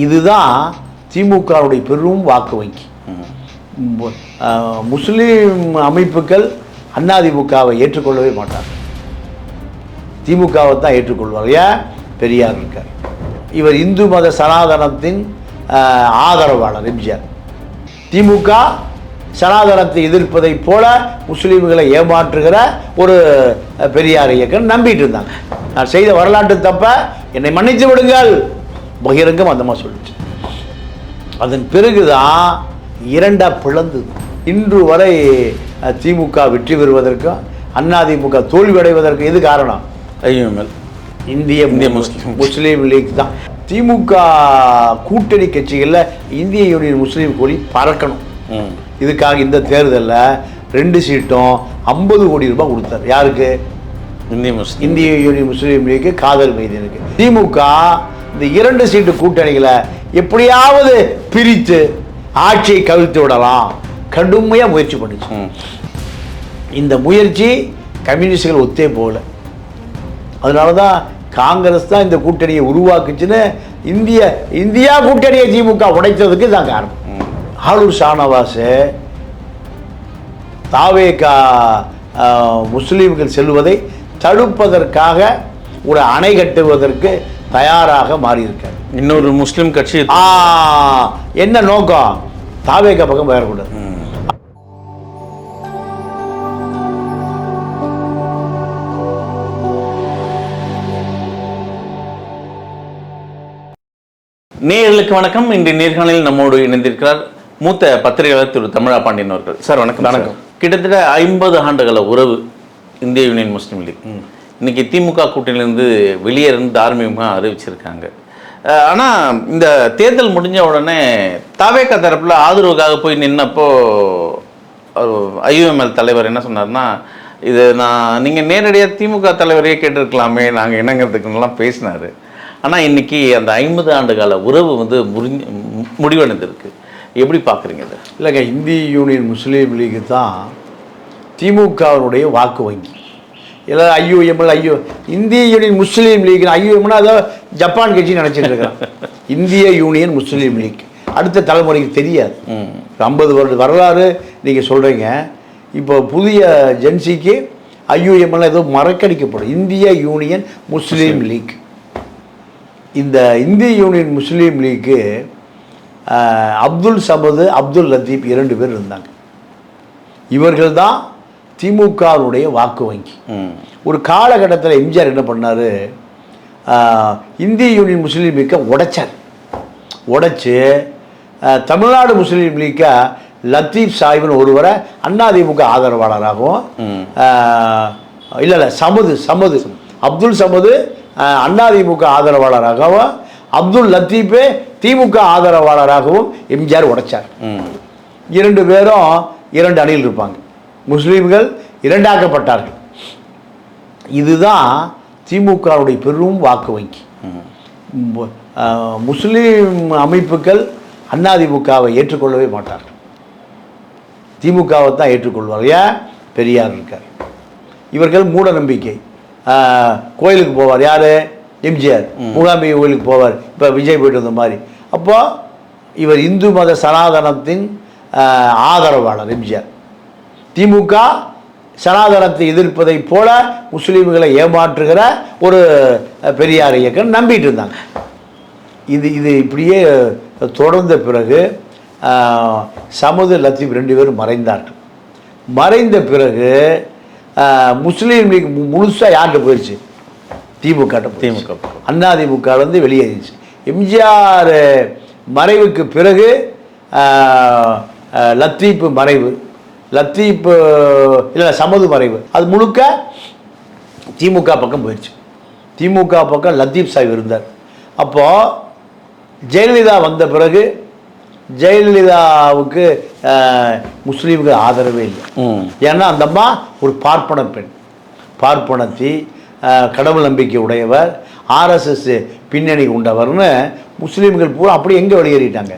இதுதான் திமுகவுடைய பெரும் வாக்கு வங்கி. முஸ்லீம் அமைப்புகள் அதிமுகவை ஏற்றுக்கொள்ளவே மாட்டார், திமுகவை தான் ஏற்றுக்கொள்வார். ஏன்? பெரியார் இருக்கார். இவர் இந்து மத சனாதனத்தின் ஆதரவாளர் எம்ஜிஆர். திமுக சனாதனத்தை எதிர்ப்பதை போல முஸ்லீம்களை ஏமாற்றுகிற ஒரு பெரியார் இயக்கம் நம்பிட்டு இருந்தாங்க. நான் செய்த வரலாற்று தப்ப என்னை மன்னித்து விடுங்கள் பகிரங்கம் அந்த மாதிரி சொல்லிச்சு. அதன் பிறகுதான் இரண்டா பிளந்து இன்று வரை திமுக வெற்றி பெறுவதற்கும் அதிமுக தோல்வியடைவதற்கு எது காரணம்? ஐஎம்எல், இந்திய முஸ்லீம் லீக் தான். திமுக கூட்டணி கட்சிகளில் இந்திய யூனியன் முஸ்லீம் கொடி பறக்கணும். இதுக்காக இந்த தேர்தலில் 2 சீட்டும் 50 கோடி ரூபாய் கொடுத்தார். யாருக்கு? இந்திய யூனியன் முஸ்லீம் லீக்கு, காதர் மைதீனுக்கு. திமுக இந்த 2 சீட்டு கூட்டணிகளை எப்படியாவது பிரித்து ஆட்சியை கவிழ்த்து விடலாம் கடுமையாக முயற்சி பண்ணிச்சு. இந்த முயற்சி கம்யூனிஸ்டுகள் ஒத்தே போகல. அதனால தான் காங்கிரஸ் தான் இந்த கூட்டணியை உருவாக்குச்சுன்னு இந்தியா கூட்டணியை திமுக உடைத்ததுக்கு தான் காரணம். ஆளூர் ஷானவாஸ் தாவேகா முஸ்லீம்கள் செல்வதை தடுப்பதற்காக ஒரு அணை கட்டுவதற்கு தயாராக மாறியிருக்கார். இன்னொரு முஸ்லீம் கட்சி என்ன நோக்கம்? தாவேகா பக்கம் வரக்கூடாது. நேயர்களுக்கு வணக்கம். இன்று நேர்காணலில் நம்மோடு இணைந்திருக்கிறார் மூத்த பத்திரிகையாளர் திரு தமிழா பாண்டியன் அவர்கள். சார் வணக்கம். வணக்கம். கிட்டத்தட்ட 50 ஆண்டுகள உறவு இந்திய யூனியன் முஸ்லீம் லீக். இன்னைக்கு திமுக கூட்டணியிலிருந்து வெளியேறது தார்மீகமாக அறிவிச்சிருக்காங்க. ஆனால் இந்த தேர்தல் முடிஞ்ச உடனே தாவேகா தரப்பில் ஆதரவுக்காக போய் நின்னப்போ ஐயுஎம்எல் தலைவர் என்ன சொன்னார்னா, இது நீங்கள் நேரடியாக திமுக தலைவரையே கேட்டிருக்கலாமே, நாங்கள் என்னங்கிறதுக்குன்னெலாம் பேசினார். ஆனால் இன்றைக்கி அந்த 50 ஆண்டு கால உறவு வந்து முடிவடைந்திருக்கு. எப்படி பார்க்குறீங்க இதை? இல்லைங்க, இந்திய யூனியன் முஸ்லீம் லீக்கு தான் திமுகவுடைய வாக்கு வங்கி. எல்லாம் ஐயுஎம்எல் இந்திய யூனியன் முஸ்லீம் லீக், ஐயுஎம்னா அதாவது ஜப்பான் கட்சி நினச்சிட்டு இருக்கிறான். இந்திய யூனியன் முஸ்லீம் லீக் அடுத்த தலைமுறைக்கு தெரியாது. 50 வருட வரலாறு நீங்கள் சொல்கிறீங்க. இப்போ புதிய ஜென்சிக்கு ஐயுஎம்எல் ஏதோ மறக்கடிக்கப்படும். இந்திய யூனியன் முஸ்லீம் லீக். இந்த இந்திய யூனியன் முஸ்லீம் லீக்கு அப்துல் சமது, அப்துல் லத்தீப் 2 பேர் இருந்தாங்க. இவர்கள் தான் திமுகவுடைய வாக்கு வங்கி. ஒரு காலகட்டத்தில் எம்ஜிஆர் என்ன பண்ணார்? இந்திய யூனியன் முஸ்லீம் லீக்கை உடைச்சு தமிழ்நாடு முஸ்லீம் லீக்கை லத்தீப் சாஹிப்னு ஒருவரை அதிமுக ஆதரவாளராகவும், இல்லை சமது அப்துல் சமது அதிமுக ஆதரவாளராகவும், அப்துல் லத்தீப்பே திமுக ஆதரவாளராகவும் எம்ஜிஆர் உடைச்சார். 2 பேரும் 2 அணியில் இருப்பாங்க. முஸ்லீம்கள் இரண்டாக்கப்பட்டார்கள். இதுதான் திமுகவுடைய பெரும் வாக்கு வங்கி. முஸ்லீம் அமைப்புகள் அதிமுகவை ஏற்றுக்கொள்ளவே மாட்டார்கள், திமுகவை தான் ஏற்றுக்கொள்வார். ஏன்? பெரியார் இருக்கார். இவர்கள் மூட நம்பிக்கை. கோயிலுக்கு போவார். யார்? எம்ஜிஆர். மூகாம்பிகை கோயிலுக்கு போவார். இப்போ விஜய் போய்ட்டு வந்த மாதிரி. அப்போது இவர் இந்து மத சனாதனத்தின் ஆதரவாளர் எம்ஜிஆர். திமுக சனாதனத்தை எதிர்ப்பதை போல முஸ்லீம்களை ஏமாற்றுகிற ஒரு பெரியார் இயக்கம் நம்பிட்டு இருந்தாங்க. இது இப்படியே தொடர்ந்த பிறகு சமது லத்தீப் 2 பேரும் மறைந்தார்கள். மறைந்த பிறகு முஸ்லீம் லீக் முழுசாக யார்கிட்ட போயிடுச்சு? திமுக அதிமுக வெளியேறிச்சு. எம்ஜிஆர் மறைவுக்கு பிறகு லத்தீப் மறைவு, லத்தீப் இல்லை சமது மறைவு, அது முழுக்க திமுக பக்கம் போயிடுச்சு. திமுக பக்கம் லத்தீப் சாஹிப் இருந்தார். அப்போது ஜெயலலிதா வந்த பிறகு ஜெயலலிதாவுக்கு முஸ்லீம்கள் ஆதரவே இல்லை. ஏன்னா அந்த அம்மா ஒரு பார்ப்பன பெண், பார்ப்பனத்தி, கடவுள் நம்பிக்கை உடையவர், ஆர்எஸ்எஸ் பின்னணி கொண்டவர்னு முஸ்லீம்கள் பூரா அப்படி எங்கே வெளியேறிட்டாங்க?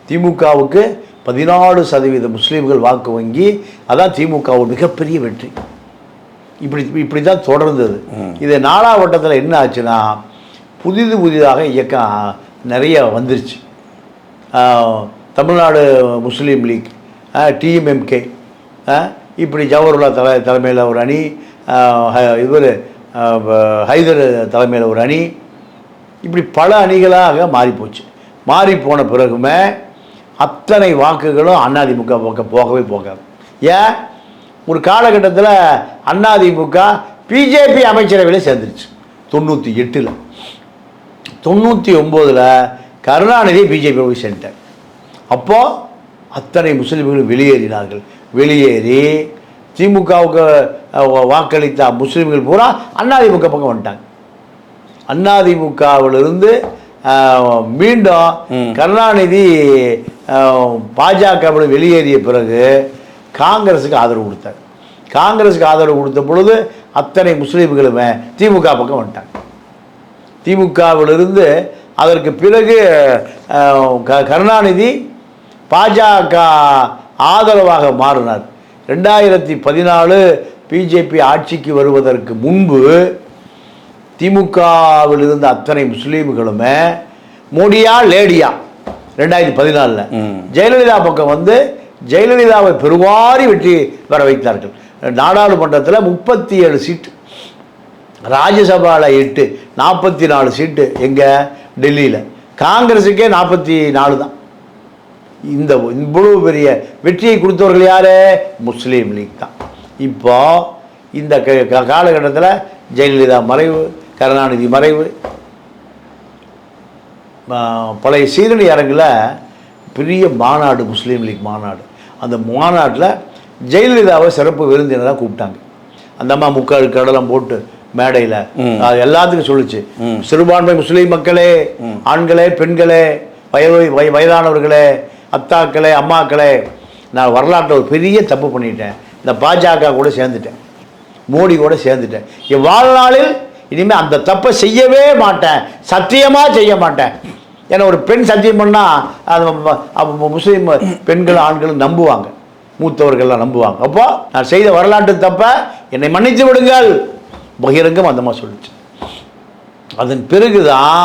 திமுகவுக்கு 14% முஸ்லீம்கள் வாக்கு வங்கி. அதான் திமுக ஒரு மிகப்பெரிய வெற்றி. இப்படி தான் தொடர்ந்தது. இது 4ஆம் வட்டத்தில் என்ன ஆச்சுன்னா, புதிதாக இயக்கம் நிறைய வந்துருச்சு. தமிழ்நாடு முஸ்லீம் லீக், டிஎம்எம்கே, இப்படி ஜவஹர்லால் தலைமையில் ஒரு அணி, இவர் ஹைதர் தலைமையில் ஒரு அணி, இப்படி பல அணிகளாக மாறிப்போச்சு. மாறி போன பிறகுமே அத்தனை வாக்குகளும் அதிமுக பக்கம் போகவே போகாது. ஏன்? ஒரு காலகட்டத்தில் அதிமுக பிஜேபி அமைச்சரவையில் சேர்ந்துருச்சு 98. 99 கருணாநிதி பிஜேபி போய் சேர்ந்தார். அப்போது அத்தனை முஸ்லீம்களும் வெளியேறினார்கள். வெளியேறி திமுகவுக்கு வாக்களித்த முஸ்லீம்கள் பூரா அதிமுக பக்கம் வந்துட்டாங்க. அதிமுகவிலிருந்து மீண்டும் கருணாநிதி பாஜகவில் வெளியேறிய பிறகு காங்கிரஸுக்கு ஆதரவு கொடுத்தார். காங்கிரஸுக்கு ஆதரவு கொடுத்த பொழுது அத்தனை முஸ்லீம்களுமே திமுக பக்கம் வந்துட்டாங்க. திமுகவிலிருந்து அதற்கு பிறகு கருணாநிதி பாஜக ஆதரவாக மாறினார். 2014 பிஜேபி ஆட்சிக்கு வருவதற்கு முன்பு திமுகவில் இருந்த அத்தனை முஸ்லீம்களுமே மோடியா லேடியா 2014 ஜெயலலிதா பக்கம் வந்து ஜெயலலிதாவை பெருவாரி வெற்றி பெற வைத்தார்கள். நாடாளுமன்றத்தில் 37 சீட்டு, ராஜ்யசபாவில் 8, 44 சீட்டு எங்கே? டெல்லியில். காங்கிரஸுக்கே 44 தான். இந்த இவ்வளவு பெரிய வெற்றியை கொடுத்தவர்கள் யார்? முஸ்லீம் லீக் தான். இப்போ இந்த காலகட்டத்தில் ஜெயலலிதா மறைவு, கருணாநிதி மறைவு, பழைய சீரணி அரங்கில் பெரிய மாநாடு, முஸ்லீம் லீக் மாநாடு. அந்த மாநாட்டில் ஜெயலலிதாவை சிறப்பு விருந்தினராக கூப்பிட்டாங்க. அந்த அம்மா முக்கால் கடலம் போட்டு மேடையில் எல்லாத்துக்கும் சொல்லிச்சு, சிறுபான்மை முஸ்லீம் மக்களே, ஆண்களே, பெண்களே, வயதானவர்களே, அத்தாக்களே, அம்மாக்களே, நான் வரலாற்றில் ஒரு பெரிய தப்பு பண்ணிட்டேன். இந்த பாஜக கூட சேர்ந்துட்டேன், மோடி கூட சேர்ந்துட்டேன். என் வாழ்நாளில் இனிமேல் அந்த தப்பை செய்யவே மாட்டேன், சத்தியமாக செய்ய மாட்டேன். ஏன்னா ஒரு பெண் சத்தியம் பண்ணால் அது முஸ்லீம் பெண்கள் ஆண்களும் நம்புவாங்க, மூத்தவர்கள்லாம் நம்புவாங்க. அப்போ நான் செய்த வரலாற்று தப்பை என்னை மன்னித்து விடுங்கள் பகிரங்கம் அந்த மாதிரி சொல்லிச்சு. அதன் பிறகுதான்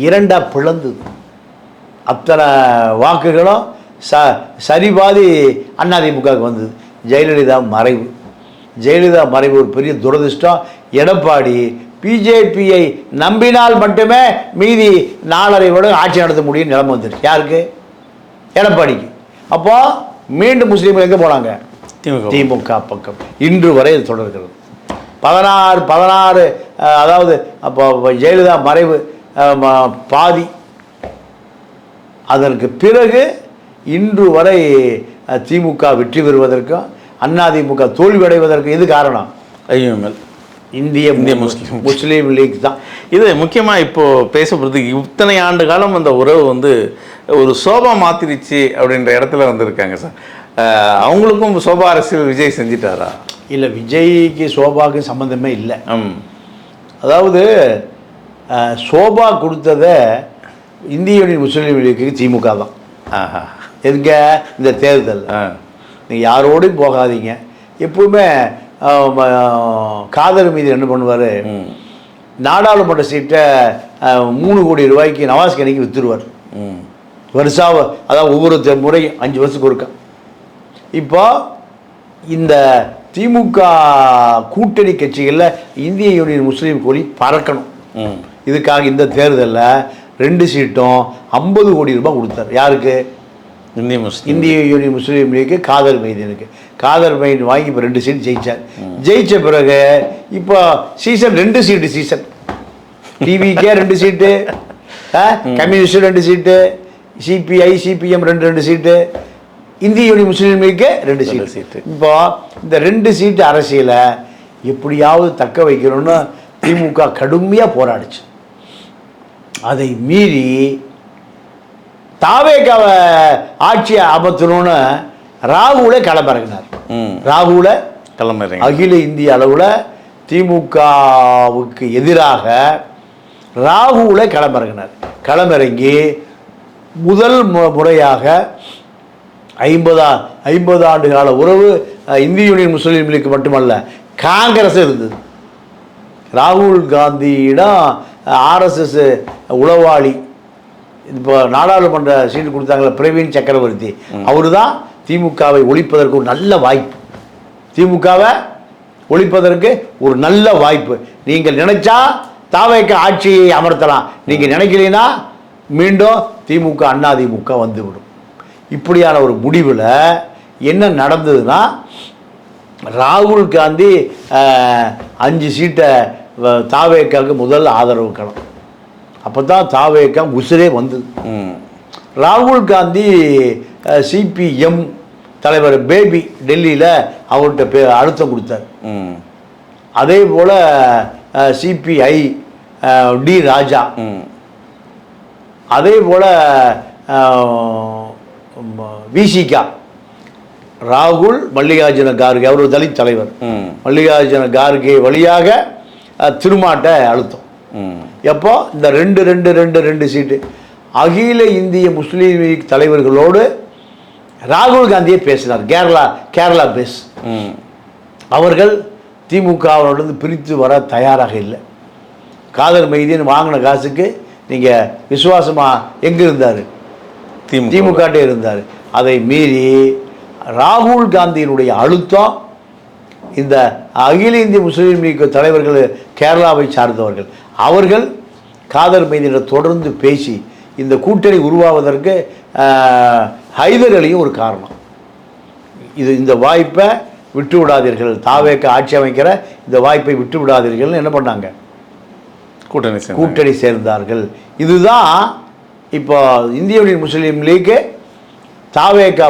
இரண்டாக பிளந்தது. அத்தனை வாக்குகளும் சரிபாதி அதிமுகவுக்கு வந்தது. ஜெயலலிதா மறைவு, ஜெயலலிதா மறைவு ஒரு பெரிய துரதிர்ஷ்டம். எடப்பாடி பிஜேபியை நம்பினால் மட்டுமே மீதி 4.5 வருடம் ஆட்சி நடத்த முடியும் நிலைமை வந்துருச்சு. யாருக்கு? எடப்பாடிக்கு. அப்போ மீண்டும் முஸ்லீம்கள் எங்கே போனாங்க? திமுக பக்கம். இன்று வரை இது தொடர்கிறது. 16 அதாவது அப்போ ஜெயலலிதா மறைவு பாதி. அதற்கு பிறகு இன்று வரை திமுக வெற்றி பெறுவதற்கும் அதிமுக தோல்வியடைவதற்கு இது காரணம் ஐஎம்எல், இந்திய முஸ்லீம் லீக் தான். இது முக்கியமாக இப்போது பேசப்படுறதுக்கு இத்தனை ஆண்டு காலம் அந்த உறவு வந்து ஒரு சோபா மாத்திருச்சு அப்படின்ற இடத்துல வந்திருக்காங்க சார். அவங்களுக்கும் சோபா அரசியல் விஜய் செஞ்சிட்டாரா? இல்லை, விஜய்க்கு சோபாவுக்கு சம்மந்தமே இல்லை. அதாவது சோபா கொடுத்ததை இந்திய யூனியன் முஸ்லீம் லீக்கு திமுக தான். எதுங்க? இந்த தேர்தல் நீங்கள் யாரோடையும் போகாதீங்க. எப்பவுமே காதர் மீது என்ன பண்ணுவார், நாடாளுமன்ற சீட்டை 3 கோடி ரூபாய்க்கு நவாஸ் கனிக்கு விற்றுருவார் வருஷாவ. அதாவது ஒவ்வொரு முறை 5 வருஷத்துக்கு ஒருக்கா. இப்போ இந்த திமுக கூட்டணி கட்சிகளில் இந்திய யூனியன் முஸ்லீம் கோழி பறக்கணும். இதுக்காக இந்த தேர்தலில் 2 சீட்டும் 50 கோடி ரூபாய் கொடுத்தார். யாருக்கு? இந்திய யூனியன் முஸ்லீம் லீக்கு காதர் மைதீனுக்கு. காதர் மைதீன் வாங்கி இப்போ 2 சீட் ஜெயிச்சார். ஜெயிச்ச பிறகு இப்போ சீசன் 2 சீட்டு சீசன். டிவிக்கே 2 சீட்டு, கம்யூனிஸ்ட் 2 சீட்டு, சிபிஐ சிபிஎம் 2 சீட்டு, இந்திய யூனியன் முஸ்லீம் லீக்கு 2 சீட்டு. இப்போ இந்த 2 சீட்டு அரசியலை எப்படியாவது தக்க வைக்கணும்னு திமுக கடுமையாக போராடிச்சு. அதை மீறி தாவேக்காவை ஆட்சியை அமர்த்தணும்னு ராகுலை களமிறங்கினார். ராகுலை அகில இந்திய அளவில் திமுகவுக்கு எதிராக ராகுலை களமிறங்கினார். களமிறங்கி முதல் முறையாக 50 ஆண்டு கால உறவு இந்திய யூனியன் முஸ்லீம் லீக் மட்டுமல்ல, காங்கிரஸ் இருந்தது. ராகுல் காந்தியிடம் ஆர்எஸ்எஸ் உளவாளி இப்போ நாடாளுமன்ற சீட்டு கொடுத்தாங்களே பிரவீன் சக்கரவர்த்தி, அவரு தான் திமுகவை ஒழிப்பதற்கு ஒரு நல்ல வாய்ப்பு. திமுகவை ஒழிப்பதற்கு ஒரு நல்ல வாய்ப்பு. நீங்கள் நினைச்சா தாவேக ஆட்சியை அமர்த்தலாம், நீங்கள் நினைக்கலைன்னா மீண்டும் திமுக அதிமுக வந்துவிடும். இப்படியான ஒரு முடிவில் என்ன நடந்ததுன்னா, ராகுல் காந்தி 5 சீட்டை தாவேக்காவுக்கு முதல் ஆதரவு களம். அப்போ தான் தாவேக்கா உசுரே வந்தது. ராகுல் காந்தி சிபிஎம் தலைவர் பேபி டெல்லியில் அவர்கிட்ட அழுத்தம் கொடுத்தார். அதே போல் சிபிஐ டி ராஜா, அதே போல் விசிகா ராகுல் மல்லிகார்ஜுன கார்கே, அவர் ஒரு தலித் தலைவர், மல்லிகார்ஜுன கார்கே வழியாக திருமாட்ட அழுத்தம். எப்போ இந்த 2 சீட்டு அகில இந்திய முஸ்லீம் லீக் தலைவர்களோடு ராகுல் காந்தியே பேசினார். கேரளா பேஸ். அவர்கள் திமுகவோடு பிரித்து வர தயாராக இல்லை. காதர் மைதீன் வாங்கின காசுக்கு நீங்கள் விசுவாசமாக எங்கே இருந்தார்? திமுகட்டே இருந்தார். அதை மீறி ராகுல் காந்தியினுடைய அழுத்தம், இந்த அகில இந்திய முஸ்லீம் லீக் தலைவர்கள் கேரளாவை சார்ந்தவர்கள், அவர்கள் காதர் மைதீனை தொடர்ந்து பேசி இந்த கூட்டணி உருவாவதற்கு ஹைதர் அலியும் ஒரு காரணம். இந்த வாய்ப்பை விட்டு விடாதீர்கள், தாவேக்க ஆட்சி அமைக்கிற இந்த வாய்ப்பை விட்டு விடாதீர்கள்னு என்ன பண்ணாங்க? கூட்டணி சேர்ந்தார்கள். இதுதான் இப்போ இந்திய யூனியன் முஸ்லீம் லீக் தாவேக்கா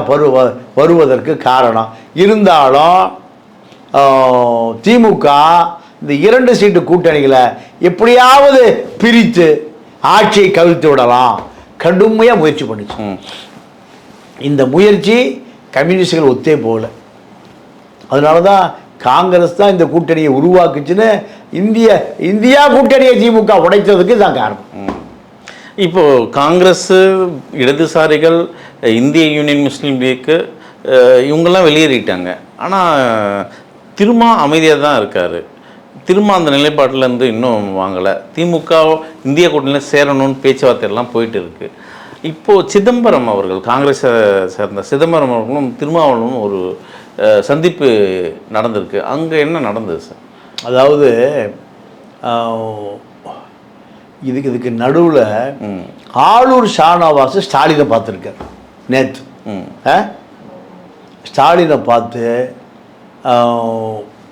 வருவதற்கு காரணம். இருந்தாலும் திமுக இந்த 2 சீட்டு கூட்டணிகளை எப்படியாவது பிரித்து ஆட்சியை கவிழ்த்து விடலாம் கடுமையாக முயற்சி பண்ணிச்சு. இந்த முயற்சி கம்யூனிஸ்டுகள் ஒத்தே போகல. அதனால தான் காங்கிரஸ் தான் இந்த கூட்டணியை உருவாக்குச்சுன்னு இந்தியா கூட்டணியை திமுக உடைத்ததுக்கு தான் காரணம். இப்போது காங்கிரஸ், இடதுசாரிகள், இந்திய யூனியன் முஸ்லீம் லீக்கு இவங்கெல்லாம் வெளியேறிட்டாங்க. ஆனால் திருமா அமைதியாக தான் இருக்கார். திரும்ப அந்த நிலைப்பாட்டிலேருந்து இன்னும் வாங்கலை. திமுக இந்திய கூட்டணியில் சேரணும்னு பேச்சுவார்த்தையெல்லாம் போயிட்டு இருக்கு. இப்போது சிதம்பரம் அவர்கள், காங்கிரஸை சேர்ந்த சிதம்பரம் அவர்களும் திருமாவளவனும் ஒரு சந்திப்பு நடந்திருக்கு. அங்கே என்ன நடந்தது சார்? அதாவது இதுக்கு நடுவில் ஆளூர் ஷானவாஸ் ஸ்டாலினை பார்த்துருக்கார் நேற்று. ஸ்டாலினை பார்த்து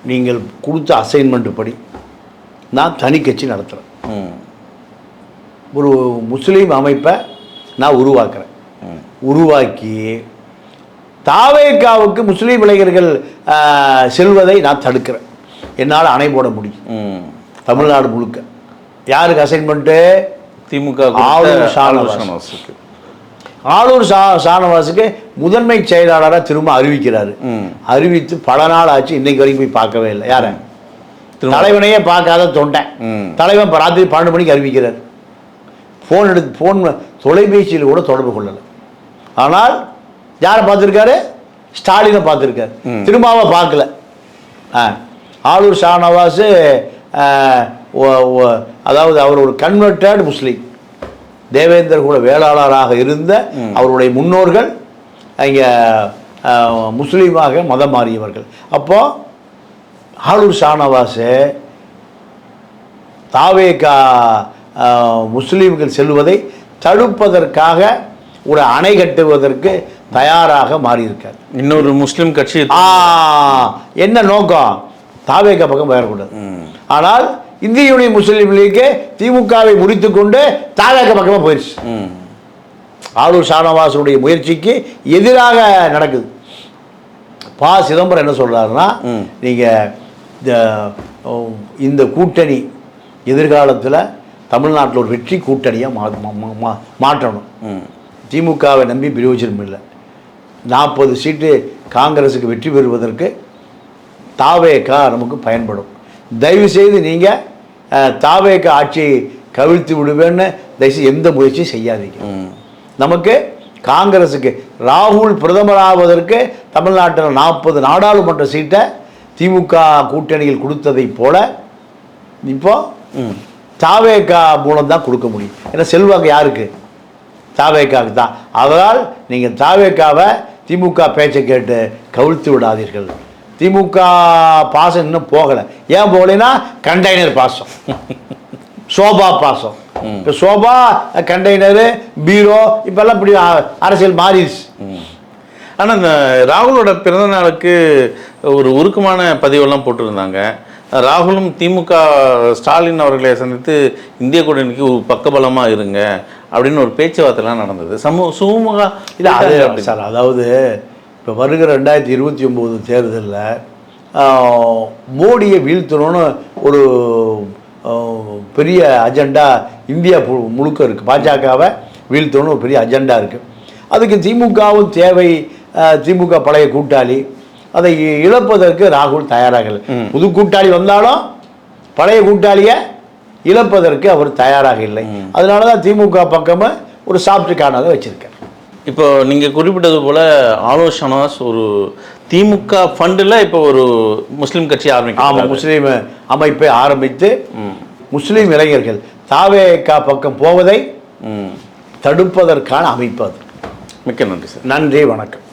நீங்கள் கொடுத்த அசைன்மெண்ட் படி நான் தனி கட்சி நடத்துகிறேன், ஒரு முஸ்லீம் அமைப்பை நான் உருவாக்குறேன், உருவாக்கி தாவேக்காவுக்கு முஸ்லீம் இளைஞர்கள் செல்வதை நான் தடுக்கிறேன், என்னால் அணை போட முடியும் தமிழ்நாடு முழுக்க. யாருக்கு அசைன்மெண்ட்டு? திமுக ஆளூர் ஷானவாஸுக்கு. ஆளூர் ஷானவாஸுக்கு முதன்மை செயலாளராக திரும்ப அறிவிக்கிறாரு. அறிவித்து பல நாள் ஆச்சு, இன்னைக்கு வரைக்கும் போய் பார்க்கவே இல்லை. யார தலைவனையே பார்க்காத தொண்டை தலைவன் ராத்திரி 12 மணிக்கு அறிவிக்கிறார். ஃபோன் தொலைபேசியில் கூட தொடர்பு கொள்ளலை. ஆனால் யாரை பார்த்துருக்காரு? ஸ்டாலினை பார்த்துருக்காரு, திருமாவை பார்க்கல. ஆளூர் ஷானவாஸ் அதாவது அவர் ஒரு கன்வெர்டட் முஸ்லீம், தேவேந்தர் கூட வேளாளராக இருந்த அவருடைய முன்னோர்கள் இங்கே முஸ்லீமாக மதம் மாறியவர்கள். அப்போது ஆளூர் ஷானவாஸ் தாவேகா முஸ்லீம்கள் செல்வதை தடுப்பதற்காக ஒரு அணை கட்டுவதற்கு தயாராக மாறியிருக்கார். இன்னொரு முஸ்லீம் கட்சி என்ன நோக்கம்? தாவேகா பக்கம் வரக்கூடாது. ஆனால் இந்திய யூனியன் முஸ்லீம் லீக் திமுகவை முடித்து கொண்டு தாவேகா பக்கமாக போயிடுச்சு. ஆளூர் ஷானவாஸுடைய முயற்சிக்கு எதிராக நடக்குது. சிதம்பரம் என்ன சொல்றாருன்னா, நீங்கள் இந்த கூட்டணி எதிர்காலத்தில் தமிழ்நாட்டில் ஒரு வெற்றி கூட்டணியாக மாற்றணும். திமுகவை நம்பி பிரயோஜனம் இல்லை. 40 சீட்டு காங்கிரஸுக்கு வெற்றி பெறுவதற்கு தாவேகா நமக்கு பயன்படும். தயவுசெய்து நீங்கள் தாவேகா ஆட்சியை கவிழ்த்து விடுவேன்னு தயவுசெய்து எந்த முயற்சியும் செய்யாதீங்க. நமக்கு காங்கிரஸுக்கு ராகுல் பிரதமராவதற்கு தமிழ்நாட்டில் 40 நாடாளுமன்ற சீட்டை திமுக கூட்டணியில் கொடுத்ததை போல இப்போ தாவேகா மூலம் தான் கொடுக்க முடியும். ஏன்னா செல்வாக்கு யாருக்கு? தாவேக்காவுக்கு தான். அதனால் நீங்கள் தாவேக்காவை திமுக பேச்சை கேட்டு கவிழ்த்து விடாதீர்கள். திமுக பாசம் இன்னும் போகலை. ஏன் போகலைன்னா கண்டெய்னர் பாசம், சோபா பாசம். இப்போ சோபா, கண்டெய்னரு, பீரோ இப்போல்லாம் இப்படி அரசியல் மாறிடுச்சு. ஆனால் இந்த ராகுலோட பிறந்த நாளுக்கு ஒரு உருக்கமான பதிவெல்லாம் போட்டிருந்தாங்க. ராகுலும் திமுக ஸ்டாலின் அவர்களை சந்தித்து இந்திய கூட்டணிக்கு ஒரு பக்கபலமாக இருங்க அப்படின்னு ஒரு பேச்சுவார்த்தைலாம் நடந்தது. சுமூக இல்லை அது சார், அதாவது இப்போ வருகிற 2029 தேர்தலில் மோடியை வீழ்த்தணும்னு ஒரு பெரிய அஜெண்டா இந்தியா முழுக்க இருக்குது. பாஜகவை வீழ்த்தணும்னு ஒரு பெரிய அஜெண்டா இருக்குது. அதுக்கு திமுகவும் தேவை. திமுக பழைய கூட்டாளி, அதை இழப்பதற்கு ராகுல் தயாராகலை. புது கூட்டாளி வந்தாலும் பழைய கூட்டாளியை இழப்பதற்கு அவர் தயாராக இல்லை. அதனால தான் திமுக பக்கமாக ஒரு சாஃப்ட் கார்னரை வச்சுருக்கார். இப்போ நீங்கள் குறிப்பிட்டது போல் ஆலோசனாஸ் ஒரு திமுக ஃபண்டில் இப்போ ஒரு முஸ்லீம் கட்சி ஆரம்பிக்கும். ஆமாம், முஸ்லீம் அமைப்பை ஆரம்பித்து முஸ்லீம் இளைஞர்கள் தாவேகா பக்கம் போவதை தடுப்பதற்கான அமைப்பு அது. மிக்க நன்றி சார். நன்றி, வணக்கம்.